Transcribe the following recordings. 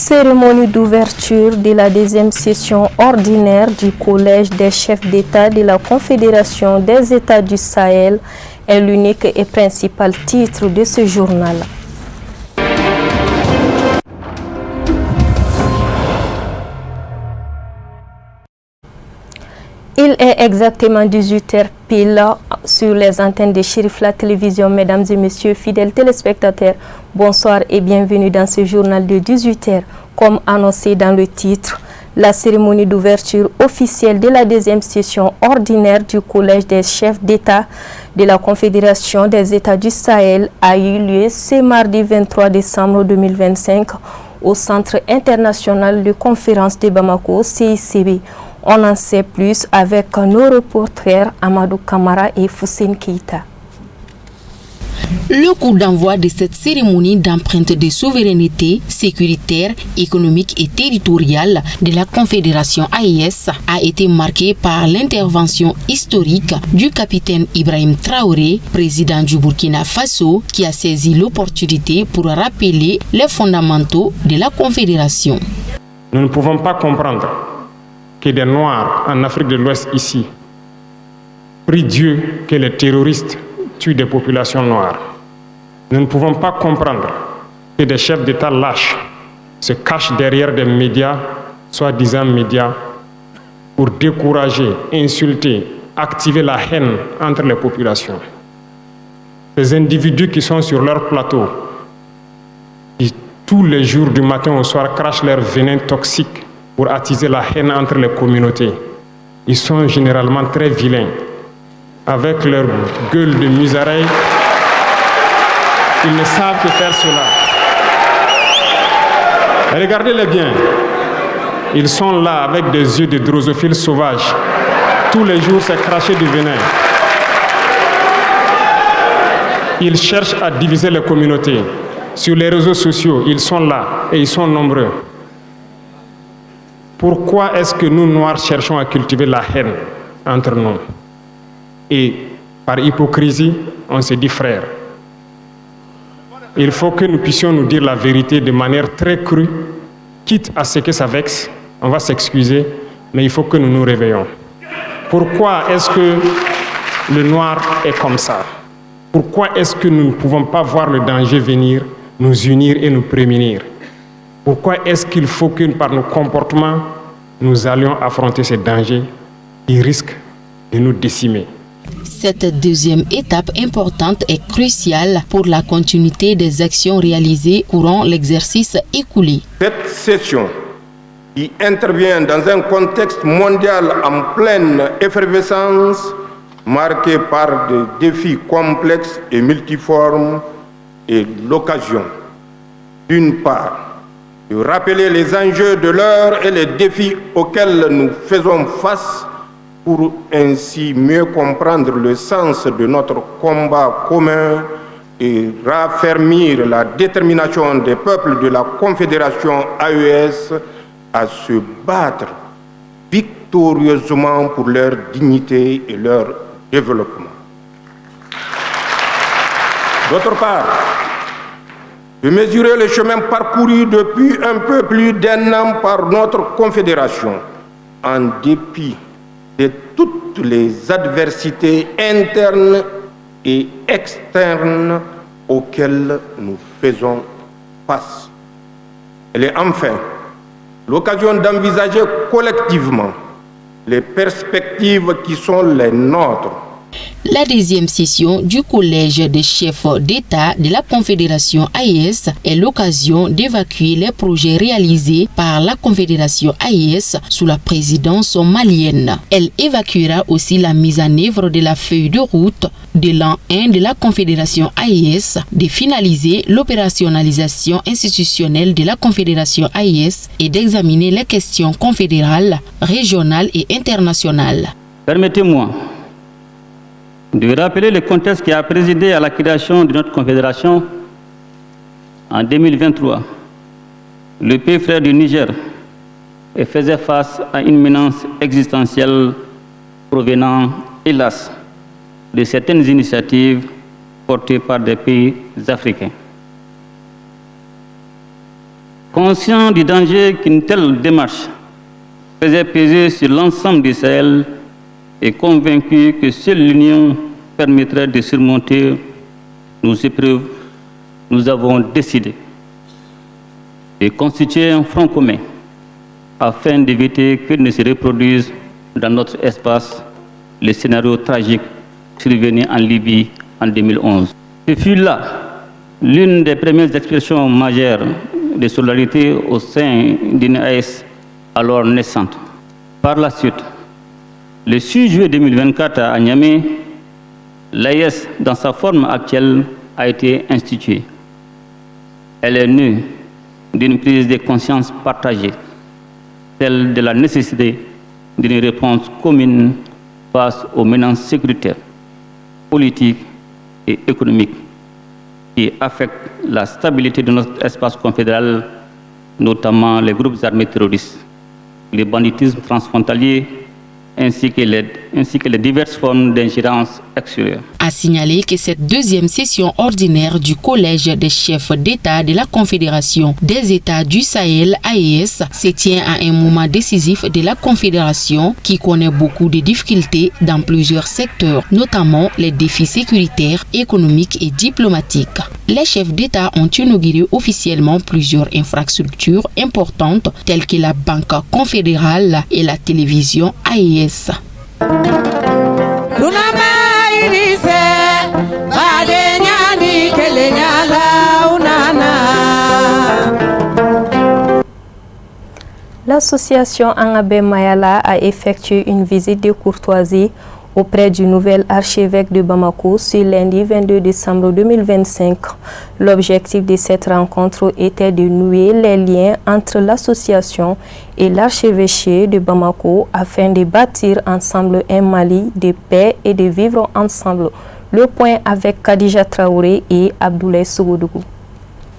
Cérémonie d'ouverture de la deuxième session ordinaire du Collège des chefs d'État de la Confédération des États du Sahel est l'unique et principal titre de ce journal. Il est exactement 18h pile sur les antennes de Chérif la télévision. Mesdames et messieurs, fidèles téléspectateurs, bonsoir et bienvenue dans ce journal de 18h. Comme annoncé dans le titre, la cérémonie d'ouverture officielle de la deuxième session ordinaire du Collège des chefs d'État de la Confédération des États du Sahel a eu lieu ce mardi 23 décembre 2025 au Centre international de conférence de Bamako, CICB. On en sait plus avec nos reporters Amadou Kamara et Foussine Keita. Le coup d'envoi de cette cérémonie d'empreinte de souveraineté sécuritaire, économique et territoriale de la Confédération AES a été marqué par l'intervention historique du capitaine Ibrahim Traoré, président du Burkina Faso, qui a saisi l'opportunité pour rappeler les fondamentaux de la Confédération. Nous ne pouvons pas comprendre que des Noirs en Afrique de l'Ouest ici prient Dieu que les terroristes tuent des populations noires. Nous ne pouvons pas comprendre que des chefs d'État lâches se cachent derrière des médias, soi-disant médias, pour décourager, insulter, activer la haine entre les populations. Ces individus qui sont sur leur plateau, qui tous les jours du matin au soir crachent leur venin toxique pour attiser la haine entre les communautés, ils sont généralement très vilains. Avec leur gueule de musaraigne, ils ne savent que faire cela. Regardez-les bien. Ils sont là avec des yeux de drosophiles sauvages. Tous les jours, c'est cracher du venin. Ils cherchent à diviser les communautés. Sur les réseaux sociaux, ils sont là et ils sont nombreux. Pourquoi est-ce que nous, Noirs, cherchons à cultiver la haine entre nous? Et par hypocrisie, on se dit frères. Il faut que nous puissions nous dire la vérité de manière très crue, quitte à ce que ça vexe, on va s'excuser, mais il faut que nous nous réveillons. Pourquoi est-ce que le noir est comme ça? Pourquoi est-ce que nous ne pouvons pas voir le danger venir, nous unir et nous prémunir? Pourquoi est-ce qu'il faut que par nos comportements, nous allions affronter ces dangers qui risquent de nous décimer? Cette deuxième étape importante est cruciale pour la continuité des actions réalisées courant l'exercice écoulé. Cette session, qui intervient dans un contexte mondial en pleine effervescence, marqué par des défis complexes et multiformes, est l'occasion, d'une part, de rappeler les enjeux de l'heure et les défis auxquels nous faisons face pour ainsi mieux comprendre le sens de notre combat commun et raffermir la détermination des peuples de la Confédération AES à se battre victorieusement pour leur dignité et leur développement. D'autre part, de mesurer le chemin parcouru depuis un peu plus d'un an par notre Confédération, en dépit de toutes les adversités internes et externes auxquelles nous faisons face. Elle est enfin l'occasion d'envisager collectivement les perspectives qui sont les nôtres. La deuxième session du Collège des chefs d'État de la Confédération AES est l'occasion d'évacuer les projets réalisés par la Confédération AES sous la présidence malienne. Elle évacuera aussi la mise en œuvre de la feuille de route de l'an 1 de la Confédération AES, de finaliser l'opérationnalisation institutionnelle de la Confédération AES et d'examiner les questions confédérales, régionales et internationales. Permettez-moi de rappeler le contexte qui a présidé à la création de notre confédération en 2023. Le pays frère du Niger faisait face à une menace existentielle provenant, hélas, de certaines initiatives portées par des pays africains. Conscient du danger qu'une telle démarche faisait peser sur l'ensemble du Sahel et convaincu que seule l'Union permettrait de surmonter nos épreuves, nous avons décidé de constituer un front commun afin d'éviter que ne se reproduise dans notre espace le scénario tragique survenu en Libye en 2011. Ce fut là l'une des premières expressions majeures de solidarité au sein d'une AES alors naissante. Par la suite, le 6 juillet 2024 à Niamey, l'AES dans sa forme actuelle a été instituée. Elle est née d'une prise de conscience partagée, celle de la nécessité d'une réponse commune face aux menaces sécuritaires, politiques et économiques qui affectent la stabilité de notre espace confédéral, notamment les groupes armés terroristes, le banditisme transfrontalier, ainsi que les diverses formes d'ingérence extérieure. A signalé que cette deuxième session ordinaire du Collège des chefs d'État de la Confédération des États du Sahel, AES, se tient à un moment décisif de la Confédération qui connaît beaucoup de difficultés dans plusieurs secteurs, notamment les défis sécuritaires, économiques et diplomatiques. Les chefs d'État ont inauguré officiellement plusieurs infrastructures importantes telles que la Banque confédérale et la télévision AES. L'association Angabé Mayala a effectué une visite de courtoisie auprès du nouvel archevêque de Bamako ce lundi 22 décembre 2025. L'objectif de cette rencontre était de nouer les liens entre l'association et l'archevêché de Bamako afin de bâtir ensemble un Mali de paix et de vivre ensemble. Le point avec Khadija Traoré et Abdoulaye Sougodougou.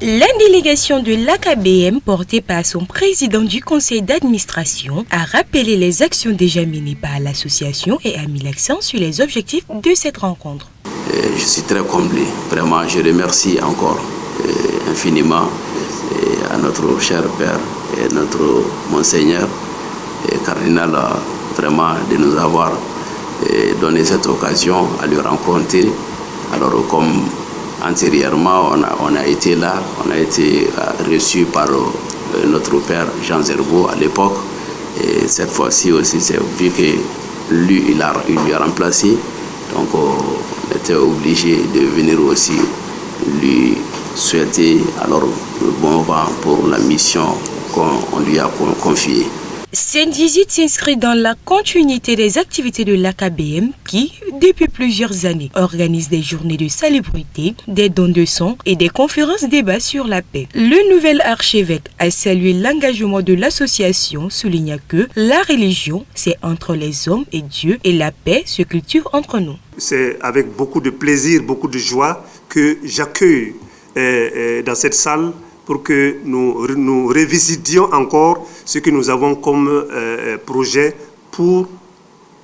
La délégation de l'AKBM, portée par son président du conseil d'administration, a rappelé les actions déjà menées par l'association et a mis l'accent sur les objectifs de cette rencontre. Je suis très comblé. Vraiment, je remercie encore infiniment à notre cher père et notre monseigneur cardinal vraiment de nous avoir donné cette occasion à le rencontrer. Alors, comme antérieurement, on a été là, on a été reçu par notre père Jean Zerbo à l'époque. Et cette fois-ci aussi, c'est vu que lui, il lui a remplacé. Donc, on était obligé de venir aussi lui souhaiter alors le bon vent pour la mission qu'on lui a confiée. Cette visite s'inscrit dans la continuité des activités de l'AKBM qui, depuis plusieurs années, organise des journées de salubrité, des dons de sang et des conférences débats sur la paix. Le nouvel archevêque a salué l'engagement de l'association, soulignant que la religion, c'est entre les hommes et Dieu et la paix se cultive entre nous. C'est avec beaucoup de plaisir, beaucoup de joie que j'accueille dans cette salle pour que nous revisitions encore ce que nous avons comme projet pour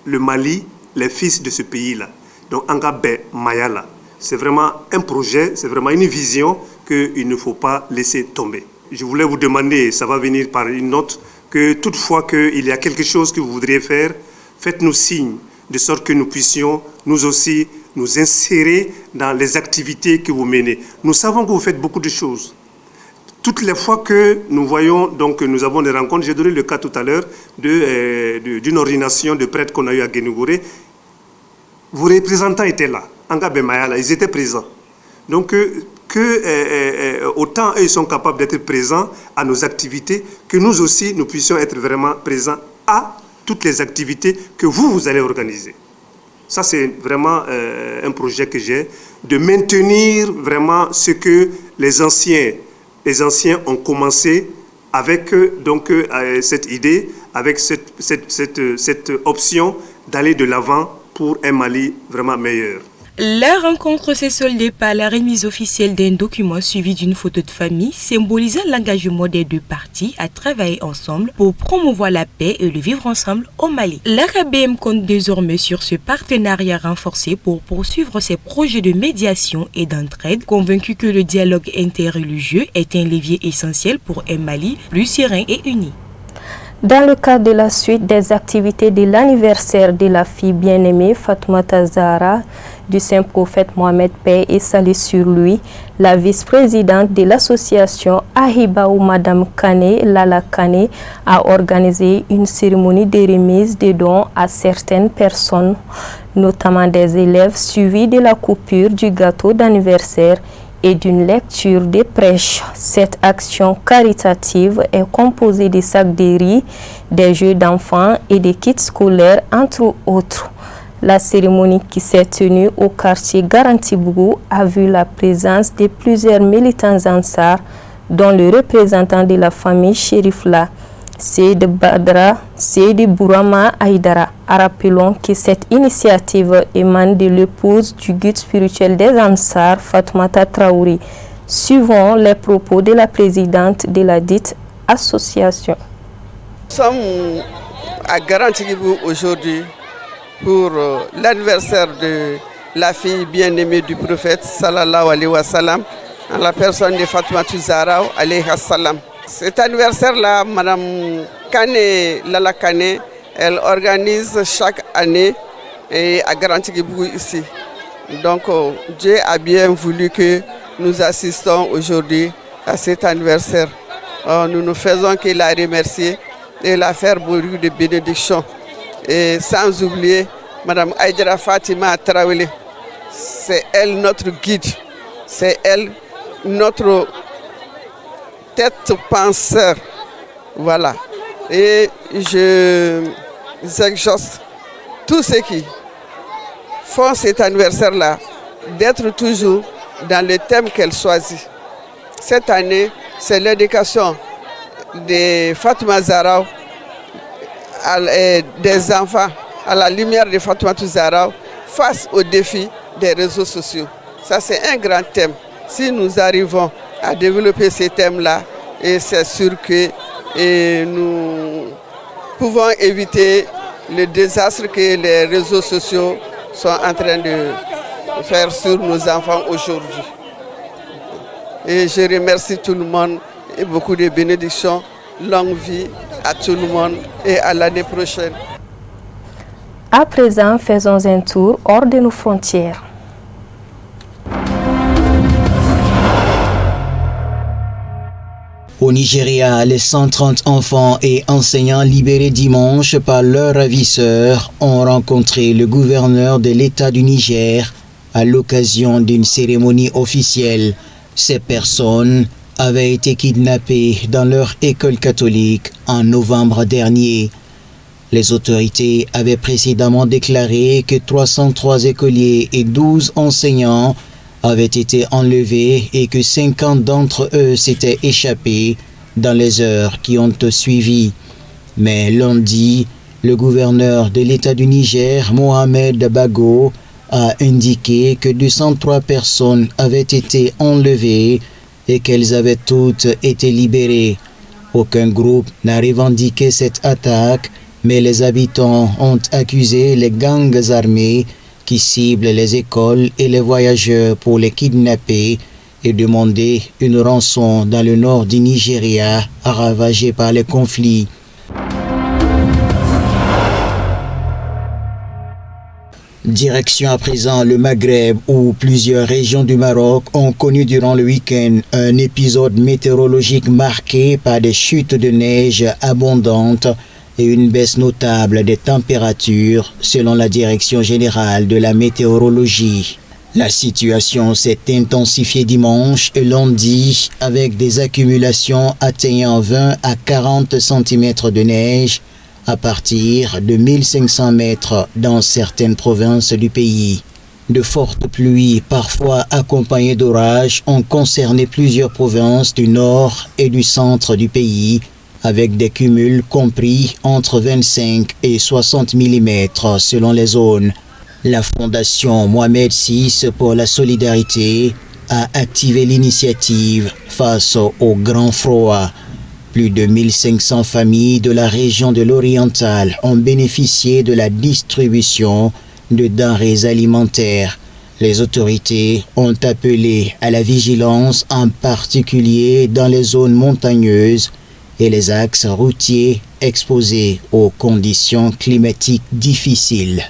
le Mali, les fils de ce pays-là. Donc Angabé Mayala, c'est vraiment un projet, c'est vraiment une vision qu'il ne faut pas laisser tomber. Je voulais vous demander, ça va venir par une note, que toutefois qu'il y a quelque chose que vous voudriez faire, faites-nous signe, de sorte que nous puissions nous aussi nous insérer dans les activités que vous menez. Nous savons que vous faites beaucoup de choses. Toutes les fois que nous voyons, donc nous avons des rencontres, j'ai donné le cas tout à l'heure d'une ordination de prêtres qu'on a eu à Guénougoré. Vos représentants étaient là, Angabé Mayala, ils étaient présents. Donc autant eux sont capables d'être présents à nos activités, que nous aussi nous puissions être vraiment présents à toutes les activités que vous allez organiser. Ça c'est vraiment un projet que j'ai, de maintenir vraiment ce que les anciens ont commencé avec cette idée, avec cette option d'aller de l'avant pour un Mali vraiment meilleur. La rencontre s'est soldée par la remise officielle d'un document suivi d'une photo de famille symbolisant l'engagement des deux parties à travailler ensemble pour promouvoir la paix et le vivre ensemble au Mali. L'AKBM compte désormais sur ce partenariat renforcé pour poursuivre ses projets de médiation et d'entraide, convaincu que le dialogue interreligieux est un levier essentiel pour un Mali plus serein et uni. Dans le cadre de la suite des activités de l'anniversaire de la fille bien-aimée Fatoumata Zahra du Saint-Prophète Mohamed, paix et salut sur lui, la vice-présidente de l'association Ahiba ou Madame Kane, Lala Kane, a organisé une cérémonie de remise de dons à certaines personnes, notamment des élèves, suivis de la coupure du gâteau d'anniversaire et d'une lecture des prêches. Cette action caritative est composée de sacs de riz, des jeux d'enfants et des kits scolaires, entre autres. La cérémonie qui s'est tenue au quartier Garantibougou a vu la présence de plusieurs militants Ansar, dont le représentant de la famille Chérifla, Seyd Badra, Seyd Bourama Aïdara. Rappelons que cette initiative émane de l'épouse du guide spirituel des Ansar, Fatoumata Traouri. Suivons les propos de la présidente de la dite association. Nous sommes à Garantibougou aujourd'hui pour l'anniversaire de la fille bien-aimée du prophète sallallahu alayhi wa sallam, en la personne de Fatoumata Zahra alayhi salam. Cet anniversaire-là, Madame Kane, Lala Kane, elle organise chaque année à Garantibougou ici. Donc Dieu a bien voulu que nous assistons aujourd'hui à cet anniversaire. Nous ne faisons que la remercier et la faire beaucoup de bénédictions. Et sans oublier Madame Aïdara Fatima Traoré, c'est elle notre guide, c'est elle notre tête penseur, voilà. Et je exhorte tous ceux qui font cet anniversaire-là d'être toujours dans le thème qu'elle choisit. Cette année, c'est l'éducation de Fatoumata Zahra, des enfants à la lumière de Fatoumata Zahra face aux défis des réseaux sociaux. Ça, c'est un grand thème. Si nous arrivons à développer ces thèmes-là, et c'est sûr que nous pouvons éviter le désastre que les réseaux sociaux sont en train de faire sur nos enfants aujourd'hui. Et je remercie tout le monde et beaucoup de bénédictions. Longue vie à tout le monde et à l'année prochaine. À présent, faisons un tour hors de nos frontières. Au Nigeria, les 130 enfants et enseignants libérés dimanche par leurs ravisseurs ont rencontré le gouverneur de l'État du Niger à l'occasion d'une cérémonie officielle. Ces personnes avaient été kidnappées dans leur école catholique en novembre dernier. Les autorités avaient précédemment déclaré que 303 écoliers et 12 enseignants avaient été enlevés et que 50 d'entre eux s'étaient échappés dans les heures qui ont suivi. Mais lundi, le gouverneur de l'État du Niger, Mohamed Bago, a indiqué que 203 personnes avaient été enlevées et qu'elles avaient toutes été libérées. Aucun groupe n'a revendiqué cette attaque, mais les habitants ont accusé les gangs armés qui ciblent les écoles et les voyageurs pour les kidnapper et demander une rançon dans le nord du Nigeria, ravagé par les conflits. Direction à présent le Maghreb, où plusieurs régions du Maroc ont connu durant le week-end un épisode météorologique marqué par des chutes de neige abondantes et une baisse notable des températures selon la Direction générale de la météorologie. La situation s'est intensifiée dimanche et lundi avec des accumulations atteignant 20 à 40 cm de neige à partir de 1500 mètres dans certaines provinces du pays. De fortes pluies, parfois accompagnées d'orages, ont concerné plusieurs provinces du nord et du centre du pays, avec des cumuls compris entre 25 et 60 mm selon les zones. La Fondation Mohamed VI pour la solidarité a activé l'initiative face au grand froid. Plus de 1500 familles de la région de l'Oriental ont bénéficié de la distribution de denrées alimentaires. Les autorités ont appelé à la vigilance, en particulier dans les zones montagneuses et les axes routiers exposés aux conditions climatiques difficiles.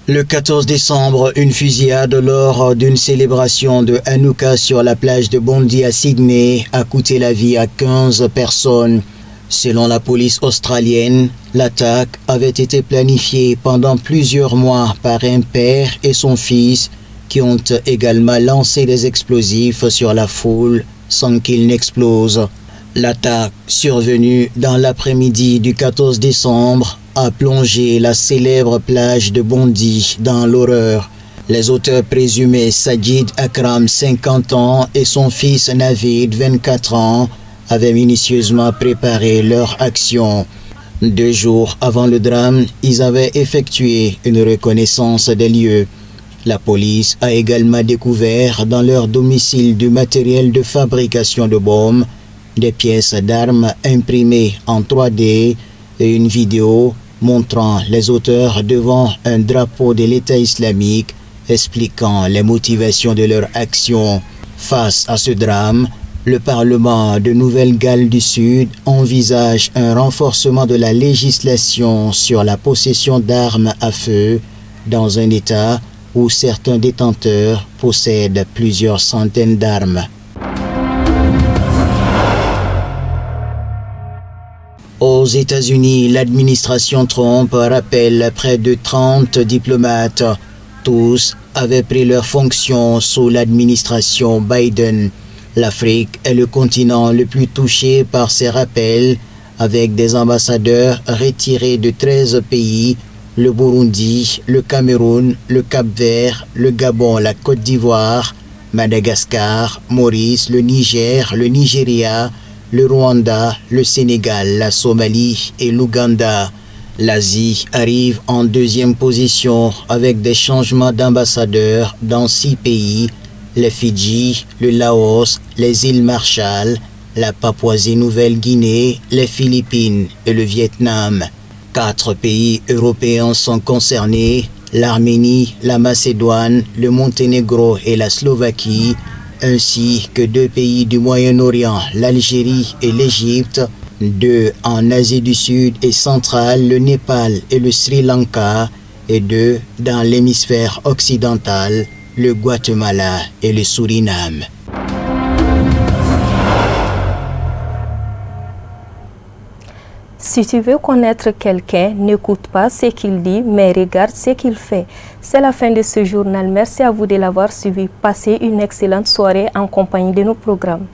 Le 14 décembre, une fusillade lors d'une célébration de Hanouka sur la plage de Bondi à Sydney a coûté la vie à 15 personnes. Selon la police australienne, l'attaque avait été planifiée pendant plusieurs mois par un père et son fils qui ont également lancé des explosifs sur la foule sans qu'ils n'explosent. L'attaque survenue dans l'après-midi du 14 décembre a plongé la célèbre plage de Bondi dans l'horreur. Les auteurs présumés Sajid Akram, 50 ans, et son fils Navid, 24 ans, avaient minutieusement préparé leur action. 2 jours avant le drame, ils avaient effectué une reconnaissance des lieux. La police a également découvert dans leur domicile du matériel de fabrication de bombes, des pièces d'armes imprimées en 3D et une vidéo montrant les auteurs devant un drapeau de l'État islamique expliquant les motivations de leur action. Face à ce drame, le Parlement de Nouvelle-Galles du Sud envisage un renforcement de la législation sur la possession d'armes à feu dans un État où certains détenteurs possèdent plusieurs centaines d'armes. Aux États-Unis, l'administration Trump rappelle près de 30 diplomates. Tous avaient pris leurs fonctions sous l'administration Biden. L'Afrique est le continent le plus touché par ces rappels, avec des ambassadeurs retirés de 13 pays, le Burundi, le Cameroun, le Cap-Vert, le Gabon, la Côte d'Ivoire, Madagascar, Maurice, le Niger, le Nigeria, le Rwanda, le Sénégal, la Somalie et l'Ouganda. L'Asie arrive en 2e position avec des changements d'ambassadeurs dans 6 pays, les Fidji, le Laos, les îles Marshall, la Papouasie-Nouvelle-Guinée, les Philippines et le Vietnam. 4 pays européens sont concernés, l'Arménie, la Macédoine, le Monténégro et la Slovaquie, ainsi que 2 pays du Moyen-Orient, l'Algérie et l'Égypte, 2 en Asie du Sud et centrale, le Népal et le Sri Lanka, et 2 dans l'hémisphère occidental, le Guatemala et le Suriname. Si tu veux connaître quelqu'un, n'écoute pas ce qu'il dit, mais regarde ce qu'il fait. C'est la fin de ce journal. Merci à vous de l'avoir suivi. Passez une excellente soirée en compagnie de nos programmes.